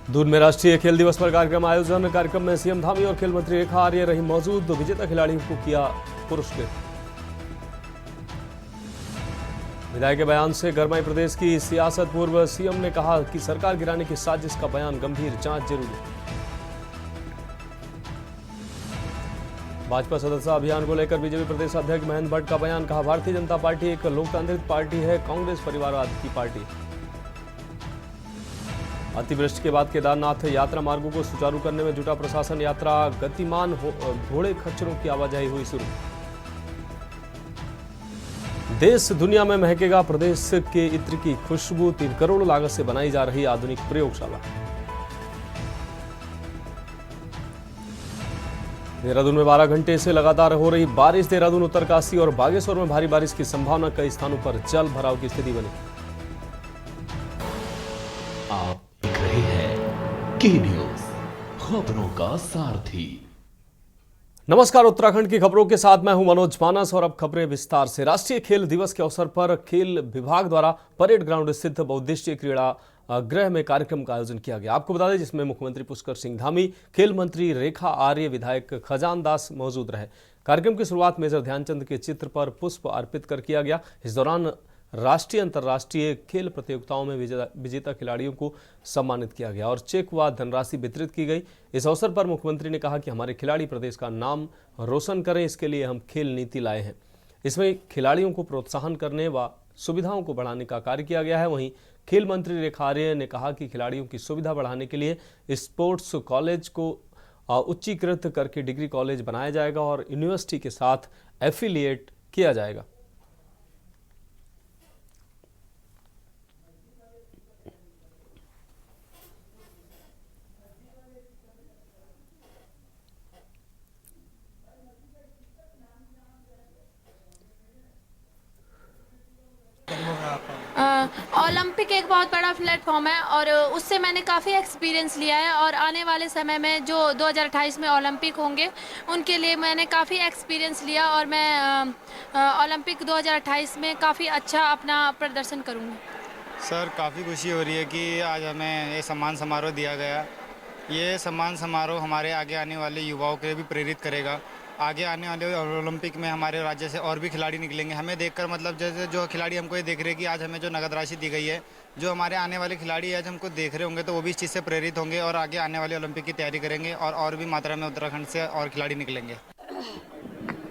दून में राष्ट्रीय खेल दिवस पर कार्यक्रम आयोजन। कार्यक्रम में सीएम धामी और खेल मंत्री रेखा आर्य रही मौजूद। विजेता खिलाड़ियों को किया पुरस्कृत। विधायक के बयान से गरमाई प्रदेश की सियासत। पूर्व सीएम ने कहा कि सरकार गिराने की साजिश का बयान गंभीर, जांच जरूरी। भाजपा सदस्यता अभियान को लेकर बीजेपी प्रदेश अध्यक्ष महेंद्र भट्ट का बयान। कहा, भारतीय जनता पार्टी एक लोकतांत्रिक पार्टी है, कांग्रेस परिवारवाद की पार्टी। अतिवृष्टि के बाद केदारनाथ यात्रा मार्गों को सुचारू करने में जुटा प्रशासन। यात्रा गतिमान घोड़े खच्चरों की आवाजाही हुई शुरू। देश दुनिया में महकेगा प्रदेश के इत्र की खुशबू। 3 करोड़ लागत से बनाई जा रही आधुनिक प्रयोगशाला। देहरादून में 12 घंटे से लगातार हो रही बारिश। देहरादून, उत्तरकाशी और बागेश्वर में भारी बारिश की संभावना। कई स्थानों पर जल भराव की स्थिति बनी। आप देख रहे हैं के न्यूज, खबरों का सारथी। नमस्कार, उत्तराखंड की खबरों के साथ मैं हूं मनोज मानस और अब खबरें विस्तार से। राष्ट्रीय खेल दिवस के अवसर पर खेल विभाग द्वारा परेड ग्राउंड स्थित बहुउद्देशीय क्रीड़ा गृह में कार्यक्रम का आयोजन किया गया। आपको बता दें, जिसमें मुख्यमंत्री पुष्कर सिंह धामी, खेल मंत्री रेखा आर्य, विधायक खजान दास मौजूद रहे। कार्यक्रम की शुरुआत मेजर ध्यानचंद के चित्र पर पुष्प अर्पित कर किया गया। इस दौरान राष्ट्रीय अंतर्राष्ट्रीय खेल प्रतियोगिताओं में विजेता खिलाड़ियों को सम्मानित किया गया और चेक व धनराशि वितरित की गई। इस अवसर पर मुख्यमंत्री ने कहा कि हमारे खिलाड़ी प्रदेश का नाम रोशन करें, इसके लिए हम खेल नीति लाए हैं। इसमें खिलाड़ियों को प्रोत्साहन करने व सुविधाओं को बढ़ाने का कार्य किया गया है। वहीं खेल मंत्री रेखा आर्य ने कहा कि खिलाड़ियों की सुविधा बढ़ाने के लिए स्पोर्ट्स कॉलेज को उच्चीकृत करके डिग्री कॉलेज बनाया जाएगा और यूनिवर्सिटी के साथ एफिलिएट किया जाएगा। ओलंपिक एक बहुत बड़ा प्लेटफॉर्म है और उससे मैंने काफ़ी एक्सपीरियंस लिया है और आने वाले समय में जो 2028 में ओलंपिक होंगे उनके लिए मैंने काफ़ी एक्सपीरियंस लिया और मैं ओलंपिक 2028 में काफ़ी अच्छा अपना प्रदर्शन करूँगी। सर, काफ़ी खुशी हो रही है कि आज हमें ये सम्मान समारोह दिया गया। ये सम्मान समारोह हमारे आगे आने वाले युवाओं के लिए भी प्रेरित करेगा। आगे आने वाले ओलंपिक में हमारे राज्य से और भी खिलाड़ी निकलेंगे। हमें देखकर मतलब जैसे जो खिलाड़ी हमको ये देख रहे हैं कि आज हमें जो नगद राशि दी गई है, जो हमारे आने वाले खिलाड़ी आज हमको देख रहे होंगे तो वो भी इस चीज़ से प्रेरित होंगे और आगे आने वाले ओलंपिक की तैयारी करेंगे और भी मात्रा में उत्तराखंड से और खिलाड़ी निकलेंगे।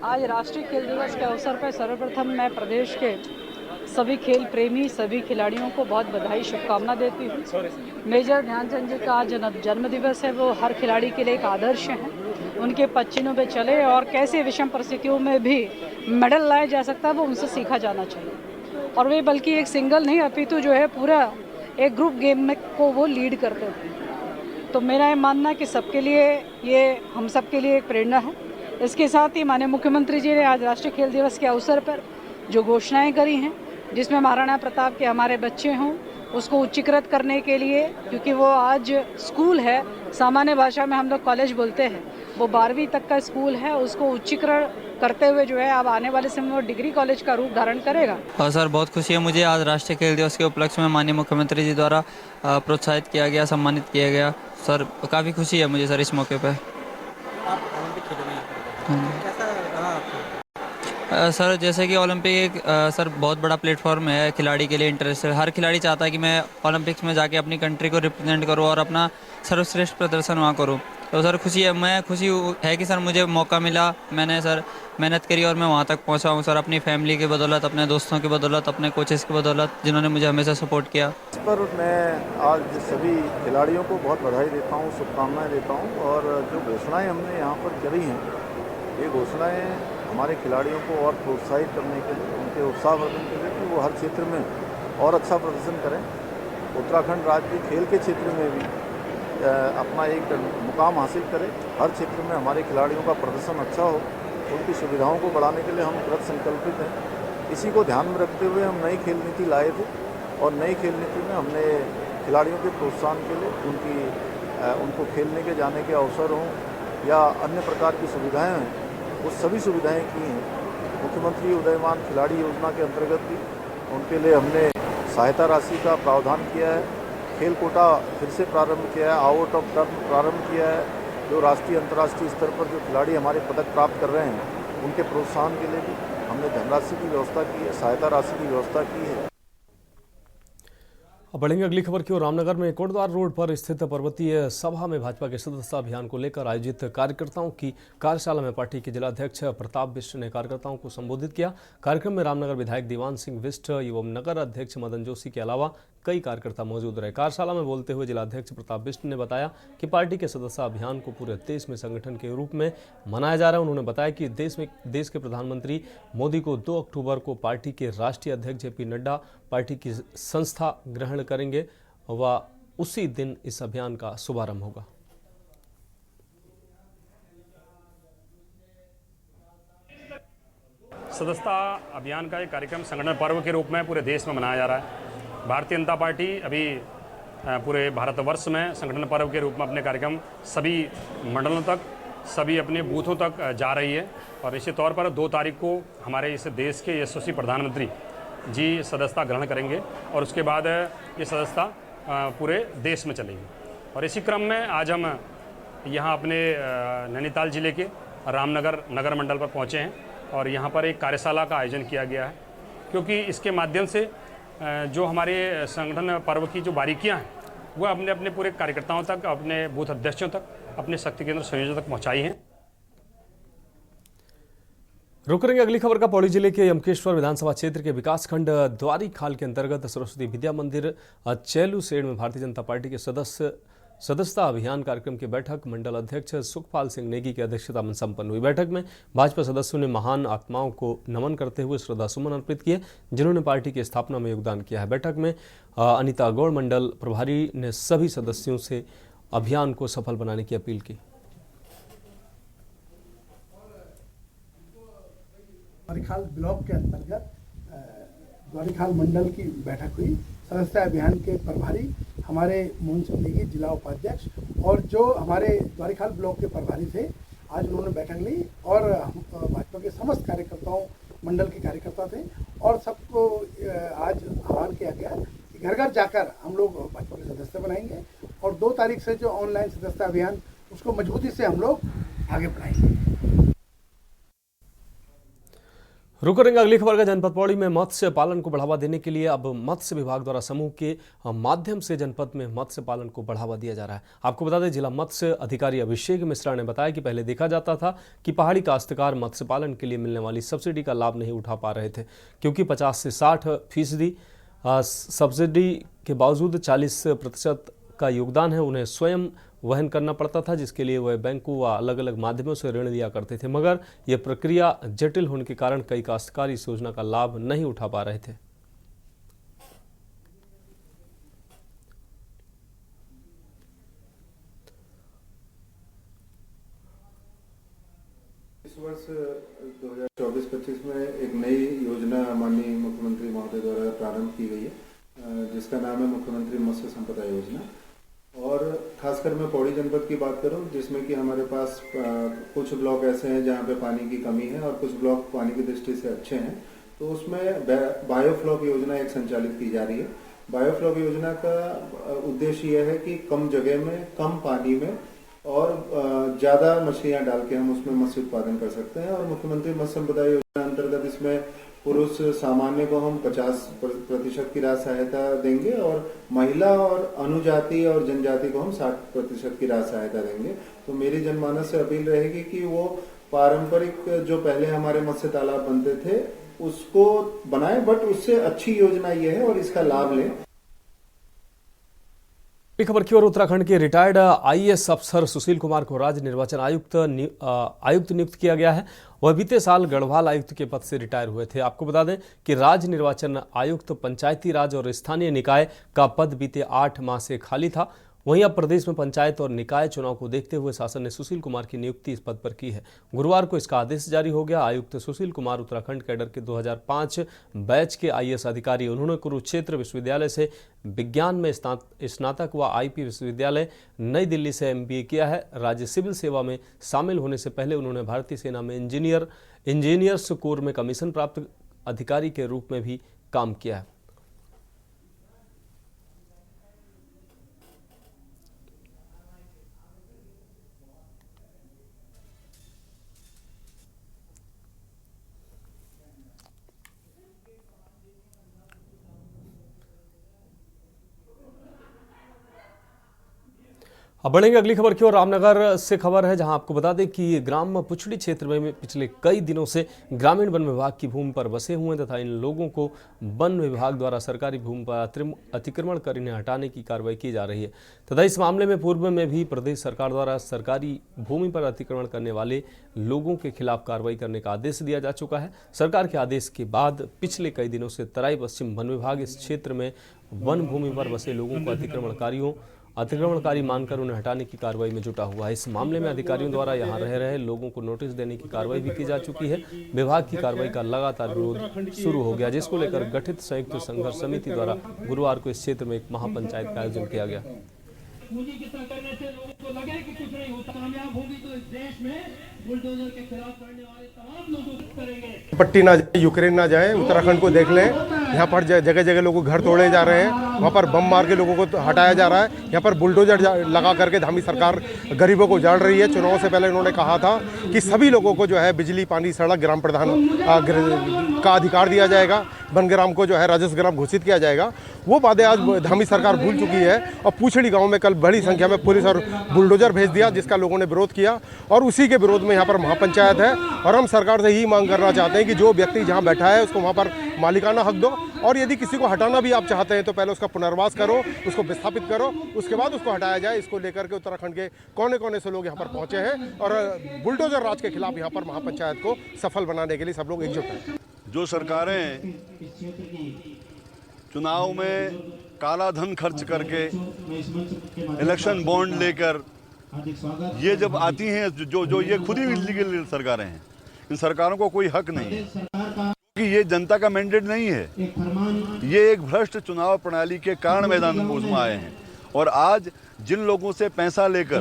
आज राष्ट्रीय खेल दिवस के अवसर पर सर्वप्रथम मैं प्रदेश के सभी खेल प्रेमी, सभी खिलाड़ियों को बहुत बधाई, शुभकामना देती हूँ। मेजर ध्यानचंद जी का आज जन्म दिवस है। वो हर खिलाड़ी के लिए एक आदर्श हैं। उनके पच्चीनों पे चले और कैसे विषम परिस्थितियों में भी मेडल लाया जा सकता है वो उनसे सीखा जाना चाहिए। और वे बल्कि एक सिंगल नहीं अपितु जो है पूरा एक ग्रुप गेम में को वो लीड करते हैं। तो मेरा ये मानना है कि सबके लिए ये हम सबके लिए एक प्रेरणा है। इसके साथ ही माननीय मुख्यमंत्री जी ने आज राष्ट्रीय खेल दिवस के अवसर पर जो घोषणाएँ करी हैं, जिसमें महाराणा प्रताप के हमारे बच्चे हों उसको उच्चीकृत करने के लिए, क्योंकि वो आज स्कूल है, सामान्य भाषा में हम लोग कॉलेज बोलते हैं, वो 12वीं तक का स्कूल है, उसको उच्चीकरण करते हुए जो है अब आने वाले समय में डिग्री कॉलेज का रूप धारण करेगा। और सर, बहुत खुशी है मुझे आज राष्ट्रीय खेल दिवस के उपलक्ष्य में माननीय मुख्यमंत्री जी द्वारा प्रोत्साहित किया गया, सम्मानित किया गया। सर, काफ़ी खुशी है मुझे सर इस मौके पर। सर, जैसे कि ओलंपिक एक सर बहुत बड़ा प्लेटफॉर्म है खिलाड़ी के लिए। इंटरेस्ट हर खिलाड़ी चाहता है कि मैं ओलंपिक्स में जाके अपनी कंट्री को रिप्रेजेंट करूं और अपना सर्वश्रेष्ठ प्रदर्शन वहाँ करूं। तो सर खुशी है कि सर मुझे मौका मिला। मैंने सर मेहनत करी और मैं वहाँ तक पहुँचा हूँ सर, अपनी फैमिली की बदौलत, अपने दोस्तों की बदौलत, अपने कोचेस की बदौलत, जिन्होंने मुझे हमेशा सपोर्ट किया। इस पर मैं आज सभी खिलाड़ियों को बहुत बधाई देता हूँ, शुभकामनाएँ देता हूँ। और जो घोषणाएँ हमने यहाँ पर करी हैं, ये घोषणाएँ हमारे खिलाड़ियों को और प्रोत्साहित करने के लिए, उनके उत्साहवर्धन के लिए कि वो हर क्षेत्र में और अच्छा प्रदर्शन करें। उत्तराखंड राज्य खेल के क्षेत्र में भी अपना एक मुकाम हासिल करे। हर क्षेत्र में हमारे खिलाड़ियों का प्रदर्शन अच्छा हो, उनकी सुविधाओं को बढ़ाने के लिए हम कृत संकल्पित हैं। इसी को ध्यान में रखते हुए हम नई खेल नीति लाए थे और नई खेल नीति में हमने खिलाड़ियों के प्रोत्साहन के लिए उनको खेलने के जाने के अवसर हों या अन्य प्रकार की सुविधाएँ हैं, वो सभी सुविधाएं की हैं। मुख्यमंत्री उदयमान खिलाड़ी योजना के अंतर्गत भी उनके लिए हमने सहायता राशि का प्रावधान किया है। खेल कोटा फिर से प्रारंभ किया है, आउट ऑफ टर्न प्रारंभ किया है। जो राष्ट्रीय अंतर्राष्ट्रीय स्तर पर जो खिलाड़ी हमारे पदक प्राप्त कर रहे हैं उनके प्रोत्साहन के लिए भी हमने धनराशि की व्यवस्था की है, सहायता राशि की व्यवस्था की है। अब बढ़ेंगे अगली खबर की ओर। रामनगर में कोटद्वार रोड पर स्थित पर्वतीय सभा में भाजपा के सदस्यता अभियान को लेकर आयोजित कार्यकर्ताओं की कार्यशाला में पार्टी के जिलाध्यक्ष प्रताप बिष्ट ने कार्यकर्ताओं को संबोधित किया। कार्यक्रम में रामनगर विधायक दीवान सिंह बिष्ट एवं नगर अध्यक्ष मदन जोशी के अलावा कई कार्यकर्ता मौजूद रहे। कार्यशाला में बोलते हुए जिलाध्यक्ष प्रताप बिष्ट ने बताया कि पार्टी के सदस्यता अभियान को पूरे देश में संगठन के रूप में मनाया जा रहा है। उन्होंने बताया कि देश के प्रधानमंत्री मोदी को 2 अक्टूबर को पार्टी के राष्ट्रीय अध्यक्ष जेपी नड्डा पार्टी की संस्था ग्रहण करेंगे व उसी दिन इस अभियान का शुभारंभ होगा। सदस्यता अभियान का एक कार्यक्रम संगठन पर्व के रूप में पूरे देश में मनाया जा रहा है। भारतीय जनता पार्टी अभी पूरे भारतवर्ष में संगठन पर्व के रूप में अपने कार्यक्रम सभी मंडलों तक, सभी अपने बूथों तक जा रही है। और इसी तौर पर 2 तारीख को हमारे इस देश के यशस्वी प्रधानमंत्री जी सदस्यता ग्रहण करेंगे और उसके बाद ये सदस्यता पूरे देश में चलेगी। और इसी क्रम में आज हम यहाँ अपने नैनीताल जिले के रामनगर नगर मंडल पर पहुँचे हैं और यहाँ पर एक कार्यशाला का आयोजन किया गया है, क्योंकि इसके माध्यम से जो हमारे संगठन पर्व की जो बारीकियां हैं वो अपने अपने पूरे कार्यकर्ताओं तक, अपने बूथ अध्यक्षों तक, अपने शक्ति केंद्र संयोजकों तक पहुंचाई हैं। रुक करेंगे अगली खबर का। पौड़ी जिले के यमकेश्वर विधानसभा क्षेत्र के विकासखंड द्वारी खाल के अंतर्गत सरस्वती विद्या मंदिर चैलू सेड़ में भारतीय जनता पार्टी के सदस्यता अभियान कार्यक्रम की बैठक मंडल अध्यक्ष सुखपाल सिंह नेगी की अध्यक्षता में संपन्न हुई। बैठक में भाजपा सदस्यों ने महान आत्माओं को नमन करते हुए श्रद्धासुमन अर्पित किए, जिन्होंने पार्टी की स्थापना में योगदान किया है। बैठक में अनिता गौड़ मंडल प्रभारी ने सभी सदस्यों से अभियान को सफल बनाने की अपील की। द्वारीखाल ब्लॉक के अंतर्गत द्वारीखाल मंडल की बैठक हुई। सदस्यता अभियान के प्रभारी हमारे मोहन सिंह नेगी जिला उपाध्यक्ष और जो हमारे द्वारीखाल ब्लॉक के प्रभारी थे, आज उन्होंने बैठक ली और भाजपा के समस्त कार्यकर्ताओं, मंडल के कार्यकर्ता थे और सबको आज आह्वान किया गया कि घर घर जाकर हम लोग भाजपा के सदस्य बनाएंगे और 2 तारीख से जो ऑनलाइन सदस्यता अभियान उसको मजबूती से हम लोग आगे बढ़ाएंगे। रुक करेंगे अगली खबर का। जनपद पौड़ी में मत्स्य पालन को बढ़ावा देने के लिए अब मत्स्य विभाग द्वारा समूह के माध्यम से जनपद में मत्स्य पालन को बढ़ावा दिया जा रहा है। आपको बता दें, जिला मत्स्य अधिकारी अभिषेक मिश्रा ने बताया कि पहले देखा जाता था कि पहाड़ी काश्तकार मत्स्य पालन के लिए मिलने वाली सब्सिडी का लाभ नहीं उठा पा रहे थे, क्योंकि 50 से 60% सब्सिडी के बावजूद 40% का योगदान है उन्हें स्वयं वहन करना पड़ता था, जिसके लिए वह बैंकों व अलग अलग माध्यमों से ऋण लिया करते थे। मगर यह प्रक्रिया जटिल होने के कारण कई काश्तकार इस योजना का लाभ नहीं उठा पा रहे थे। इस वर्ष 2024-25 में एक नई योजना माननीय मुख्यमंत्री महोदय द्वारा प्रारंभ की गई है, जिसका नाम है मुख्यमंत्री मत्स्य संपदा योजना। और खासकर मैं पौड़ी जनपद की बात करूं, जिसमें कि हमारे पास कुछ ब्लॉक ऐसे हैं जहां पे पानी की कमी है और कुछ ब्लॉक पानी की दृष्टि से अच्छे हैं, तो उसमें बायोफ्लॉक योजना एक संचालित की जा रही है। बायोफ्लॉक योजना का उद्देश्य यह है कि कम जगह में, कम पानी में और ज़्यादा मछलियाँ डाल के हम उसमें मत्स्य उत्पादन कर सकते हैं। और मुख्यमंत्री मत्स्य संपदा योजना अंतर्गत इसमें पुरुष सामान्य को हम 50% की राशि सहायता देंगे और महिला और अनुजाति और जनजाति को हम 60% की राशि सहायता देंगे। तो मेरी जनमानस से अपील रहेगी कि वो पारंपरिक जो पहले हमारे मत्स्य तालाब बनते थे उसको बनाएं, बट उससे अच्छी योजना ये है और इसका लाभ लें। खबर की ओर। उत्तराखंड के रिटायर्ड आईएएस अफसर सुशील कुमार को राज्य निर्वाचन आयुक्त नियुक्त किया गया है। वह बीते साल गढ़वाल आयुक्त के पद से रिटायर हुए थे। आपको बता दें कि राज्य निर्वाचन आयुक्त पंचायती राज और स्थानीय निकाय का पद बीते 8 माह से खाली था। वहीं अब प्रदेश में पंचायत और निकाय चुनाव को देखते हुए शासन ने सुशील कुमार की नियुक्ति इस पद पर की है। गुरुवार को इसका आदेश जारी हो गया। आयुक्त सुशील कुमार उत्तराखंड कैडर के 2005 बैच के आईएएस अधिकारी। उन्होंने कुरुक्षेत्र विश्वविद्यालय से विज्ञान में स्नातक व आईपी विश्वविद्यालय नई दिल्ली से एमबीए किया है। राज्य सिविल सेवा में शामिल होने से पहले उन्होंने भारतीय सेना में इंजीनियर्स कोर में कमीशन प्राप्त अधिकारी के रूप में भी काम किया है। अब बढ़ेंगे अगली खबर की ओर। रामनगर से खबर है, जहां आपको बता दें कि ग्राम पुछड़ी क्षेत्र में पिछले कई दिनों से ग्रामीण वन विभाग की भूमि पर बसे हुए हैं तथा इन लोगों को वन विभाग द्वारा सरकारी भूमि पर अतिक्रमण कर इन्हें हटाने की कार्रवाई की जा रही है तथा इस मामले में पूर्व में भी प्रदेश सरकार द्वारा सरकारी भूमि पर अतिक्रमण करने वाले लोगों के खिलाफ कार्रवाई करने का आदेश दिया जा चुका है। सरकार के आदेश के बाद पिछले कई दिनों से तराई पश्चिम वन विभाग इस क्षेत्र में वन भूमि पर बसे लोगों को अतिक्रमणकारी मानकर उन्हें हटाने की कार्रवाई में जुटा हुआ है। इस मामले में अधिकारियों द्वारा यहां रह रहे लोगों को नोटिस देने की कार्रवाई भी की जा चुकी है। विभाग की कार्रवाई का लगातार विरोध शुरू हो गया, जिसको लेकर गठित संयुक्त संघर्ष समिति द्वारा गुरुवार को इस क्षेत्र में एक महापंचायत का आयोजन किया गया। पूंजी की तरह करने से लोगों को लगे कि कुछ नहीं होता, कामयाब होगी तो इस देश में बुलडोजर के खिलाफ करने वाले तमाम लोगों को करेंगे। पट्टी ना जाए, यूक्रेन ना जाए, उत्तराखंड को देख लें। यहाँ पर जगह जगह लोगों के घर तोड़े जा रहे हैं, वहाँ पर बम मार के लोगों को हटाया जा रहा है। यहाँ पर बुलडोजर लगा करके धामी सरकार गरीबों को उजाड़ रही है। चुनाव से पहले उन्होंने कहा था कि सभी लोगों को जो है बिजली, पानी, सड़क, ग्राम प्रधान का अधिकार दिया जाएगा, वनग्राम को जो है राजस्व ग्राम घोषित किया जाएगा। वो बातें आज धामी सरकार भूल चुकी है और पूछड़ी गांव में कल बड़ी संख्या में पुलिस और बुलडोजर भेज दिया, जिसका लोगों ने विरोध किया और उसी के विरोध में यहाँ पर महापंचायत है। और हम सरकार से यही मांग करना चाहते हैं कि जो व्यक्ति जहाँ बैठा है उसको वहाँ पर मालिकाना हक दो, और यदि किसी को हटाना भी आप चाहते हैं तो पहले उसका पुनर्वास करो, उसको विस्थापित करो, उसके बाद उसको हटाया जाए। इसको लेकर के उत्तराखंड के कोने कोने से लोग यहाँ पर पहुँचे हैं और बुलडोजर राज के खिलाफ यहाँ पर महापंचायत को सफल बनाने के लिए सब लोग एकजुट हैं। जो सरकारें चुनाव में काला धन खर्च करके इलेक्शन बॉन्ड लेकर ये जब आती हैं, जो ये खुद ही इलीगल सरकारें हैं, इन सरकारों को कोई हक नहीं है क्योंकि ये जनता का मैंडेट नहीं है। ये एक भ्रष्ट चुनाव प्रणाली के कारण मैदान में आए हैं और आज जिन लोगों से पैसा लेकर,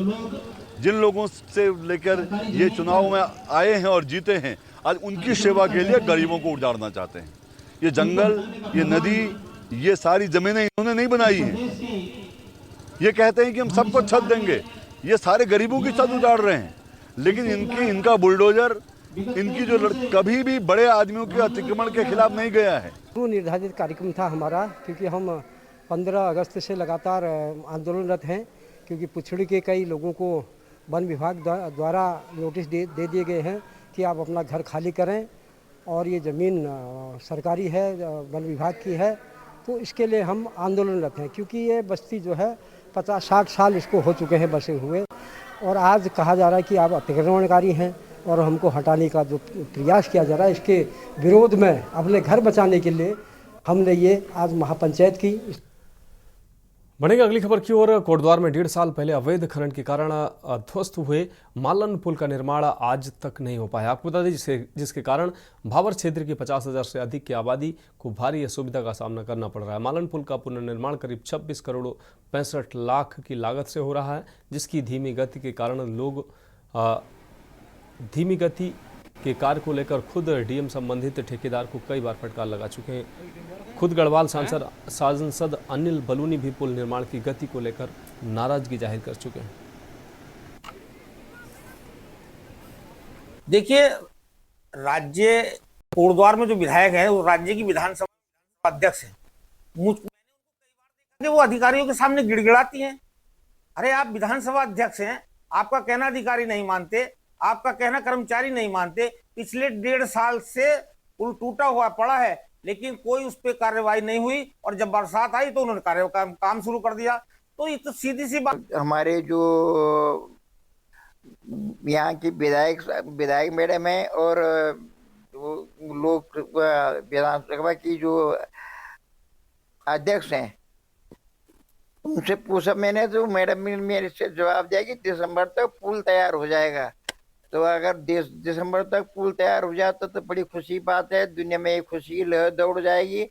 जिन लोगों से लेकर ये चुनाव में आए हैं और जीते हैं, आज उनकी सेवा के लिए गरीबों को उजाड़ना चाहते हैं। ये जंगल, ये नदी, ये सारी जमीनें इन्होंने नहीं बनाई हैं। ये कहते हैं कि हम सबको छत देंगे, ये सारे गरीबों की छत उजाड़ रहे हैं, लेकिन इनका बुलडोजर, इनकी जो कभी भी बड़े आदमियों के अतिक्रमण के खिलाफ नहीं गया है। निर्धारित कार्यक्रम था हमारा, क्योंकि हम 15 अगस्त से लगातार आंदोलनरत हैं, क्योंकि पुछड़ी के कई लोगों को वन विभाग द्वारा नोटिस दे दिए गए हैं कि आप अपना घर खाली करें और ये ज़मीन सरकारी है, वन विभाग की है। तो इसके लिए हम आंदोलनरत हैं, क्योंकि ये बस्ती जो है 50-60 साल इसको हो चुके हैं बसे हुए, और आज कहा जा रहा है कि आप अतिक्रमणकारी हैं और हमको हटाने का जो प्रयास किया जा रहा है, इसके विरोध में अपने घर बचाने के लिए हमने ये आज महापंचायत की। बढ़ेंगे अगली खबर की ओर। कोटद्वार में 1.5 साल पहले अवैध खनन के कारण ध्वस्त हुए मालन पुल का निर्माण आज तक नहीं हो पाया। आपको बता दें जिसके कारण भावर क्षेत्र की 50,000 से अधिक की आबादी को भारी असुविधा का सामना करना पड़ रहा है। मालन पुल का पुनर्निर्माण करीब 26 करोड़ 65 लाख की लागत से हो रहा है, जिसकी धीमी गति के कारण लोग धीमी गति के कार्य को लेकर खुद डीएम संबंधित ठेकेदार को कई बार फटकार लगा चुके हैं। खुद गढ़वाल सांसद अनिल बलूनी भी पुल निर्माण की गति को लेकर नाराजगी जाहिर कर चुके हैं। देखिए, राज्य कोटद्वार में जो विधायक है वो राज्य की विधानसभा अध्यक्ष है। मैंने उनको कई बार देखा कि वो अधिकारियों के सामने गिड़गिड़ाती हैं। अरे आप विधानसभा अध्यक्ष हैं, आपका कहना अधिकारी नहीं मानते, आपका कहना कर्मचारी नहीं मानते। पिछले 1.5 साल से पुल टूटा हुआ पड़ा है, लेकिन कोई उस पर कार्रवाई नहीं हुई, और जब बरसात आई तो उन्होंने काम शुरू कर दिया। तो ये तो सीधी सी बात। हमारे जो यहाँ की विधायक मैडम है और लोग विधानसभा की जो अध्यक्ष हैं, उनसे पूछा मैंने, तो मैडम ने मेरे से जवाब दिया कि दिसंबर तक पुल तैयार हो जाएगा। तो अगर दिसंबर तक पुल तैयार हो जाता तो बड़ी खुशी बात है, दुनिया में एक खुशी लहर दौड़ जाएगी।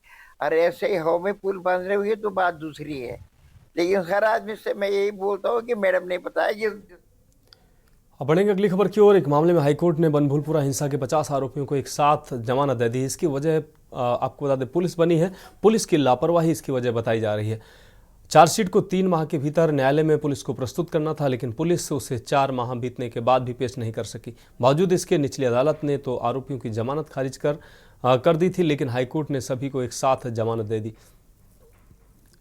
और ऐसे ही हवा में पुल बन रहे हुए तो बात दूसरी है, लेकिन हर आदमी से मैं यही बोलता हूँ कि मैडम ने बताया कि। अब बढ़ेंगे अगली खबर की ओर। एक मामले में हाईकोर्ट ने बनभूलपुरा हिंसा के 50 आरोपियों को एक साथ जमानत दे दी। इसकी वजह आपको बता दें पुलिस बनी है, पुलिस की लापरवाही इसकी वजह बताई जा रही है। चार्जशीट को 3 माह के भीतर न्यायालय में पुलिस को प्रस्तुत करना था, लेकिन पुलिस उसे 4 माह बीतने के बाद भी पेश नहीं कर सकी। बावजूद इसके निचली अदालत ने तो आरोपियों की जमानत खारिज कर दी थी, लेकिन हाईकोर्ट ने सभी को एक साथ जमानत दे दी।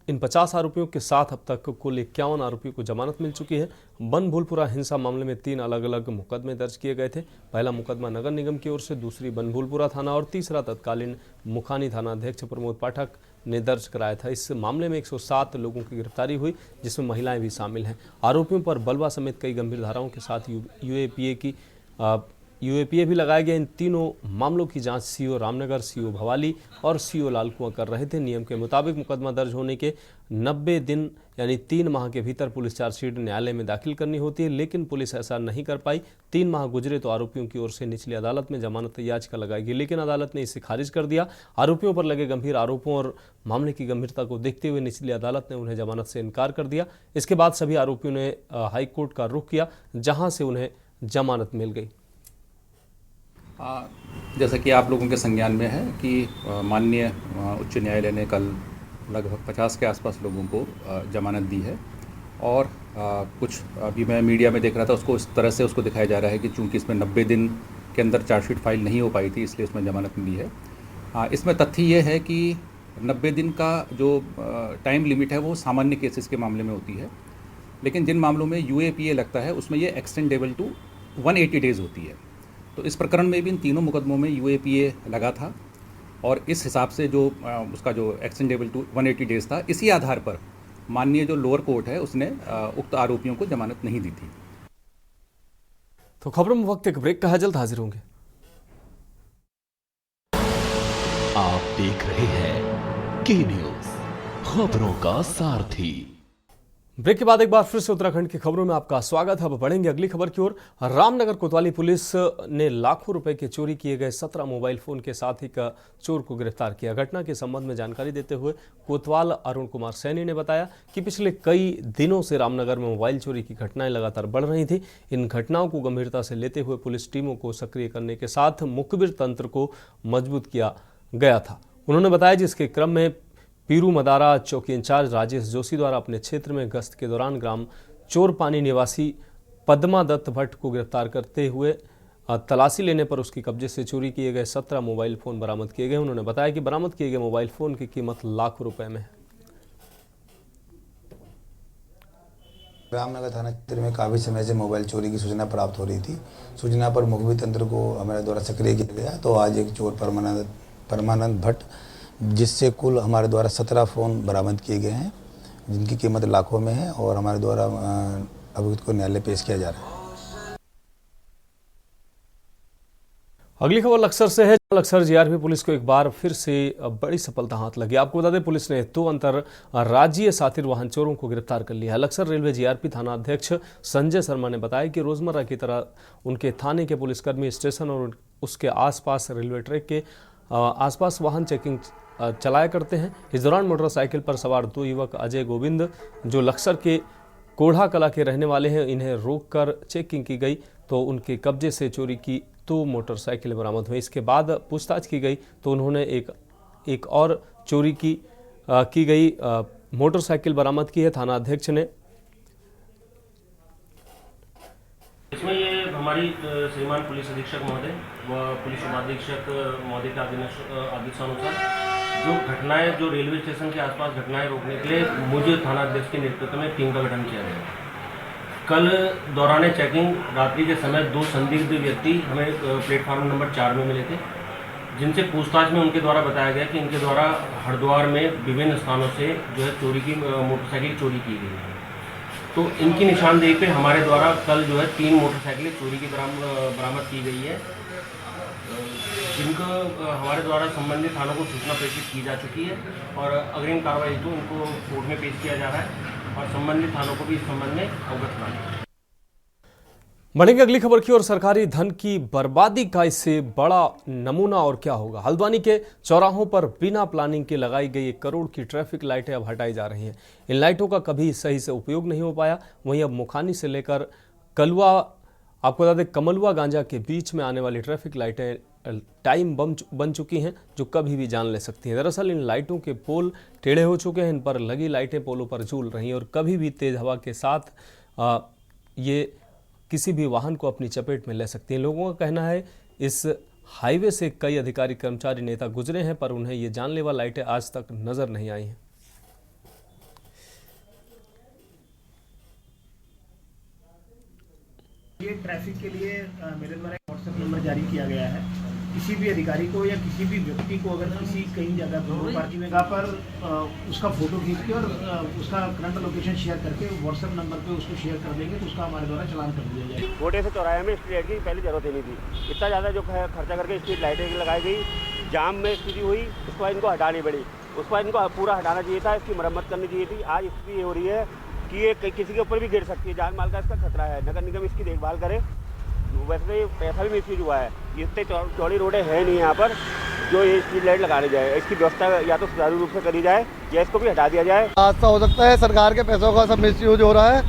इन 50 आरोपियों के साथ अब तक कुल 51 आरोपियों को जमानत मिल चुकी है। बनभूलपुरा हिंसा मामले में 3 अलग अलग मुकदमे दर्ज किए गए थे। पहला मुकदमा नगर निगम की ओर से, दूसरी बनभूलपुरा थाना और तीसरा तत्कालीन मुखानी थाना अध्यक्ष प्रमोद पाठक ने दर्ज कराया था। इस मामले में 107 लोगों की गिरफ्तारी हुई, जिसमें महिलाएं भी शामिल हैं। आरोपियों पर बलवा समेत कई गंभीर धाराओं के साथ यूएपीए भी लगाया गया। इन तीनों मामलों की जांच सीओ रामनगर, सीओ भवाली और सीओ लालकुआं कर रहे थे। नियम के मुताबिक मुकदमा दर्ज होने के 90 दिन यानी 3 माह के भीतर पुलिस चार्जशीट न्यायालय में दाखिल करनी होती है, लेकिन पुलिस ऐसा नहीं कर पाई। 3 माह गुजरे तो आरोपियों की ओर से निचली अदालत में जमानत याचिका लगाई गई, लेकिन अदालत ने इसे खारिज कर दिया। आरोपियों पर लगे गंभीर आरोपों और मामले की गंभीरता को देखते हुए निचली अदालत ने उन्हें जमानत से इनकार कर दिया। इसके बाद सभी आरोपियों ने हाईकोर्ट का रुख किया, जहां से उन्हें जमानत मिल गई। जैसा कि आप लोगों के संज्ञान में है कि माननीय उच्च न्यायालय ने कल लगभग 50 के आसपास लोगों को जमानत दी है और कुछ अभी मैं मीडिया में देख रहा था, उसको इस तरह से उसको दिखाया जा रहा है कि चूंकि इसमें 90 दिन के अंदर चार्जशीट फाइल नहीं हो पाई थी, इसलिए उसमें जमानत मिली है। इसमें तथ्य ये है कि 90 दिन का जो टाइम लिमिट है वो सामान्य केसेस के मामले में होती है, लेकिन जिन मामलों में यूएपीए लगता है उसमें ये एक्सटेंडेबल टू 180 डेज़ होती है। तो इस प्रकरण में भी इन तीनों मुकदमों में यूएपीए लगा था और इस हिसाब से जो उसका जो एक्सटेंडेबल टू 180 डेज़ था, इसी आधार पर माननीय जो लोअर कोर्ट है उसने उक्त आरोपियों को जमानत नहीं दी थी। तो खबरों में वक्त एक ब्रेक का है, जल्द हाजिर होंगे। आप देख रहे हैं के न्यूज़, खबरों का सारथी। ब्रेक के बाद एक बार फिर से उत्तराखंड की खबरों में आपका स्वागत है। अब बढ़ेंगे अगली खबर की ओर। रामनगर कोतवाली पुलिस ने लाखों रुपए के चोरी किए गए 17 मोबाइल फोन के साथ एक चोर को गिरफ्तार किया। घटना के संबंध में जानकारी देते हुए कोतवाल अरुण कुमार सैनी ने बताया कि पिछले कई दिनों से रामनगर में मोबाइल चोरी की घटनाएं लगातार बढ़ रही थी। इन घटनाओं को गंभीरता से लेते हुए पुलिस टीमों को सक्रिय करने के साथ मुखबिर तंत्र को मजबूत किया गया था। उन्होंने बताया जिसके क्रम में पीरू मदारा चौकी इंचार्ज राजेश जोशी द्वारा अपने क्षेत्र में गश्त के दौरान ग्राम चोरपानी निवासी पद्मा दत्त भट्ट को गिरफ्तार करते हुए तलाशी लेने पर उसके कब्जे से चोरी किए गए 17 मोबाइल फोन बरामद किए गए। उन्होंने बताया कि बरामद किए गए मोबाइल फोन की कीमत लाखों रुपए में है। रामनगर थाना क्षेत्र में काफ़ी समय से मोबाइल चोरी की सूचना प्राप्त हो रही थी। सूचना पर मुखबिर तंत्र को हमारे द्वारा सक्रिय किया गया, तो आज एक चोर परमानंद भट्ट, जिससे कुल हमारे द्वारा 17 फ़ोन बरामद किए गए हैं, जिनकी कीमत लाखों में है और हमारे द्वारा अभियुक्त को न्यायालय पेश किया जा रहा है। अगली खबर लक्सर से है। लक्सर जीआरपी पुलिस को एक बार फिर से बड़ी सफलता हाथ लगी। आपको बता दें, पुलिस ने 2 अंतर्राज्यीय सातिर वाहन चोरों को गिरफ्तार कर लिया है। लक्सर रेलवे जीआरपी थाना अध्यक्ष संजय शर्मा ने बताया कि रोजमर्रा की तरह उनके थाने के पुलिसकर्मी स्टेशन और उसके आसपास रेलवे ट्रैक के आसपास वाहन चेकिंग चलाया करते हैं। इस दौरान मोटरसाइकिल पर सवार 2 युवक अजय गोविंद, जो लक्सर के कोढ़ा कला के रहने वाले हैं, इन्हें रोककर चेकिंग की गई तो उनके कब्जे से चोरी की 2 मोटरसाइकिलें बरामद हुई। इसके बाद पूछताछ की गई तो उन्होंने एक और चोरी की गई मोटरसाइकिल बरामद की है। थाना अध्यक्ष ने इसमें ये हमारी श्रीमान पुलिस अधीक्षक महोदय व पुलिस उपाधीक्षक महोदय के आदेशानुसार जो घटनाएं, जो रेलवे स्टेशन के आसपास घटनाएं रोकने के लिए मुझे थाना अध्यक्ष के नेतृत्व में टीम का गठन किया गया। कल दौरान चेकिंग रात्रि के समय 2 संदिग्ध व्यक्ति हमें प्लेटफार्म नंबर 4 में मिले थे, जिनसे पूछताछ में उनके द्वारा बताया गया कि इनके द्वारा हरिद्वार में विभिन्न स्थानों से जो है चोरी की मोटरसाइकिल चोरी की गई है। तो इनकी निशानदेही पे हमारे द्वारा कल जो है 3 मोटरसाइकिलें चोरी की बरामद की गई है, जिनको हमारे द्वारा संबंधित थानों को सूचना प्रेषित की जा चुकी है और अग्रिम कार्रवाई तो उनको कोर्ट में पेश किया जा रहा है और संबंधित थानों को भी इस संबंध में अवगत कराना है। बढ़ेंगे अगली खबर की ओर। सरकारी धन की बर्बादी का इससे बड़ा नमूना और क्या होगा। हल्द्वानी के चौराहों पर बिना प्लानिंग के लगाई गई 1 करोड़ की ट्रैफिक लाइटें अब हटाई जा रही हैं। इन लाइटों का कभी सही से उपयोग नहीं हो पाया। वहीं अब मुखानी से लेकर कलवा, आपको बता दें, कमलवा गांजा के बीच में आने वाली ट्रैफिक लाइटें टाइम बम बन चुकी हैं, जो कभी भी जान ले सकती हैं। दरअसल इन लाइटों के पोल टेढ़े हो चुके हैं। इन पर लगी लाइटें पोलों पर झूल रही हैं और कभी भी तेज हवा के साथ ये किसी भी वाहन को अपनी चपेट में ले सकती हैं। लोगों का कहना है इस हाईवे से कई अधिकारी, कर्मचारी, नेता गुजरे हैं, पर उन्हें ये जानलेवा लाइटें आज तक नजर नहीं आई हैं। ये ट्रैफिक के लिए मेरे द्वारा एक व्हाट्सएप नंबर जारी किया गया है। किसी भी अधिकारी को या किसी भी व्यक्ति को अगर किसी कहीं जगह पार्किंग जगह पर उसका फोटो खींच के और उसका करंट लोकेशन शेयर करके व्हाट्सएप नंबर पे उसको शेयर कर देंगे तो उसका हमारे द्वारा चालान कर दिया जाएगा। छोटे से चौराहे में स्ट्रीट लाइट की पहले जरूरत ही नहीं थी। इतना ज़्यादा जो खर्चा करके स्ट्रीट लाइटें लगाई गई, जाम में स्थिति हुई, उसके बाद इनको हटानी पड़ी। उसके बाद इनको पूरा हटाना चाहिए था, इसकी मरम्मत करनी चाहिए थी। आज स्थिति ये हो रही है कि ये किसी के ऊपर भी गिर सकती है, जान माल का इसका खतरा है। नगर निगम इसकी देखभाल करे। वैसे पैसा भी मिसयूज हुआ है। इतने चौड़ी रोडें हैं नहीं यहाँ पर जो ये स्ट्रीट लाइट लगाने जाए। इसकी व्यवस्था या तो सुचारू रूप से करी जाए या इसको भी हटा दिया जाए। हादसा हो सकता है, सरकार के पैसों का सब मिसयूज हो रहा है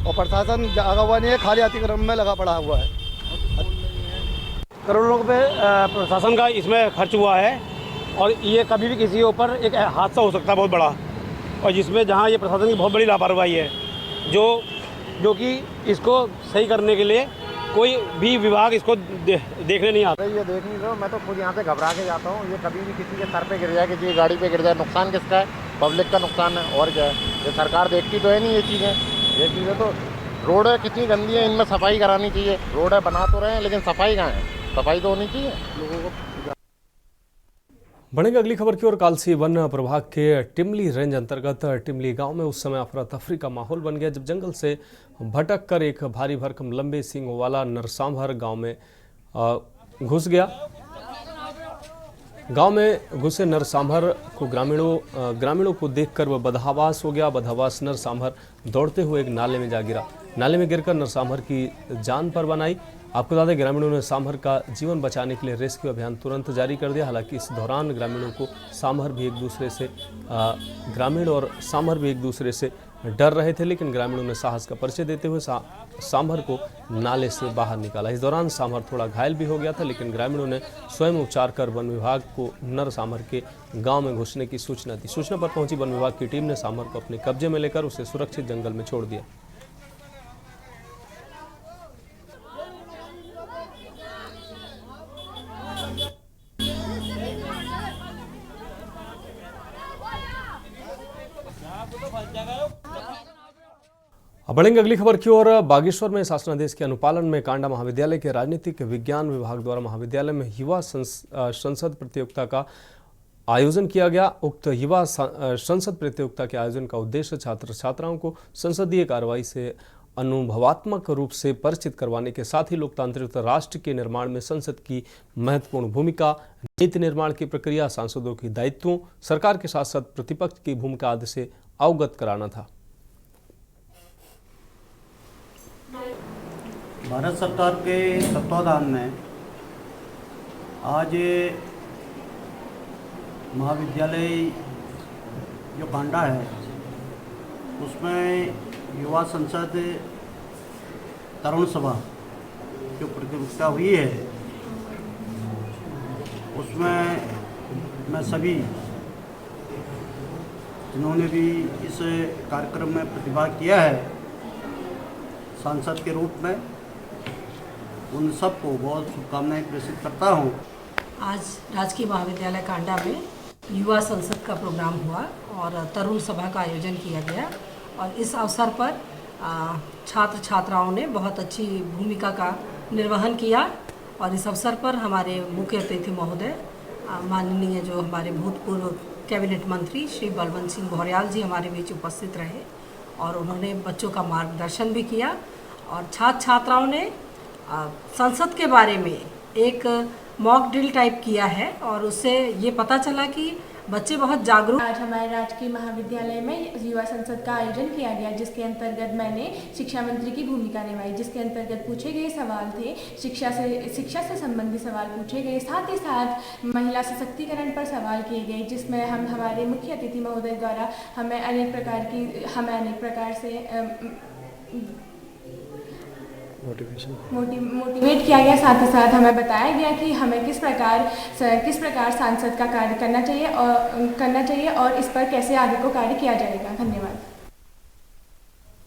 और प्रशासन जागा हुआ नहीं है, खाली अतिक्रमण में लगा पड़ा हुआ है। करोड़ों रुपये प्रशासन का इसमें खर्च हुआ है और ये कभी भी किसी के ऊपर एक हादसा हो सकता है बहुत बड़ा, और जिसमें जहाँ ये प्रशासन की बहुत बड़ी लापरवाही है जो कि इसको सही करने के लिए कोई भी विभाग इसको देखने नहीं आता। ये देख नहीं रहा, मैं तो खुद यहाँ से घबरा के जाता हूँ। ये कभी भी किसी के सर पे गिर जाए, किसी की गाड़ी पे गिर जाए, नुकसान किसका है? पब्लिक का नुकसान है। और क्या है, ये सरकार देखती तो है नहीं ये चीज़ें तो रोड है कितनी गंदी है, इनमें सफाई करानी चाहिए। रोड है बना तो रहे हैं लेकिन सफाई कहाँ है? सफाई तो होनी चाहिए लोगों को। बढ़ेंगे अगली खबर की ओर। कालसी वन प्रभाग के टिमली रेंज अंतर्गत टिमली गांव में उस समय अफरा तफरी का माहौल बन गया जब जंगल से भटक कर एक भारी भरकम लंबे सींगों वाला नरसांभर गांव में घुस गया। गांव में घुसे नरसांभर को ग्रामीणों को देखकर वह बदहवास हो गया। बदहवास नरसांभर दौड़ते हुए एक नाले में जा गिरा। नाले में गिरकर नरसांभर की जान पर बनाई। आपको बता दें, ग्रामीणों ने सांभर का जीवन बचाने के लिए रेस्क्यू अभियान तुरंत जारी कर दिया। हालांकि इस दौरान ग्रामीणों को ग्रामीण और सांभर भी एक दूसरे से डर रहे थे, लेकिन ग्रामीणों ने साहस का परिचय देते हुए सांभर को नाले से बाहर निकाला। इस दौरान सांभर थोड़ा घायल भी हो गया था, लेकिन ग्रामीणों ने स्वयं उपचार कर वन विभाग को नर सांभर के गांव में घुसने की सूचना दी। सूचना पर पहुंची वन विभाग की टीम ने सांभर को अपने कब्जे में लेकर उसे सुरक्षित जंगल में छोड़ दिया। अब बढ़ेंगे अगली खबर की ओर। बागेश्वर में शासनादेश के अनुपालन में कांडा महाविद्यालय के राजनीतिक विज्ञान विभाग द्वारा महाविद्यालय में युवा संसद प्रतियोगिता का आयोजन किया गया। उक्त युवा संसद प्रतियोगिता के आयोजन का उद्देश्य छात्र छात्राओं को संसदीय कार्रवाई से अनुभवात्मक रूप से परिचित करवाने के साथ ही लोकतांत्रिक राष्ट्र के निर्माण में संसद की महत्वपूर्ण भूमिका, नीति निर्माण की प्रक्रिया, सांसदों के दायित्वों, सरकार के साथ साथ प्रतिपक्ष की भूमिका आदि से अवगत कराना था। भारत सरकार के तत्वाधान में आज महाविद्यालय जो कांडा है उसमें युवा संसद तरुण सभा जो प्रतियोगिता हुई है उसमें मैं सभी जिन्होंने भी इस कार्यक्रम में प्रतिभाग किया है सांसद के रूप में उन सबको बहुत शुभकामनाएं प्रेषित करता हूं। आज राजकीय महाविद्यालय कांडा में युवा संसद का प्रोग्राम हुआ और तरुण सभा का आयोजन किया गया और इस अवसर पर छात्र छात्राओं ने बहुत अच्छी भूमिका का निर्वहन किया और इस अवसर पर हमारे मुख्य अतिथि महोदय माननीय जो हमारे भूतपूर्व कैबिनेट मंत्री श्री बलवंत सिंह भौर्याल जी हमारे बीच उपस्थित रहे और उन्होंने बच्चों का मार्गदर्शन भी किया और छात्र छात्राओं ने संसद के बारे में एक मॉक ड्रिल टाइप किया है और उससे ये पता चला कि बच्चे बहुत जागरूक। आज हमारे राजकीय महाविद्यालय में युवा संसद का आयोजन किया गया जिसके अंतर्गत मैंने शिक्षा मंत्री की भूमिका निभाई, जिसके अंतर्गत पूछे गए सवाल थे शिक्षा से संबंधित सवाल पूछे गए, साथ ही साथ महिला सशक्तिकरण पर सवाल किए गए जिसमें हमारे मुख्य अतिथि महोदय द्वारा हमें अनेक प्रकार से मोटिवेट किया गया। साथ ही साथ हमें बताया गया कि हमें किस प्रकार सांसद का कार्य करना चाहिए और इस पर कैसे आगे को कार्य किया जाएगा। धन्यवाद।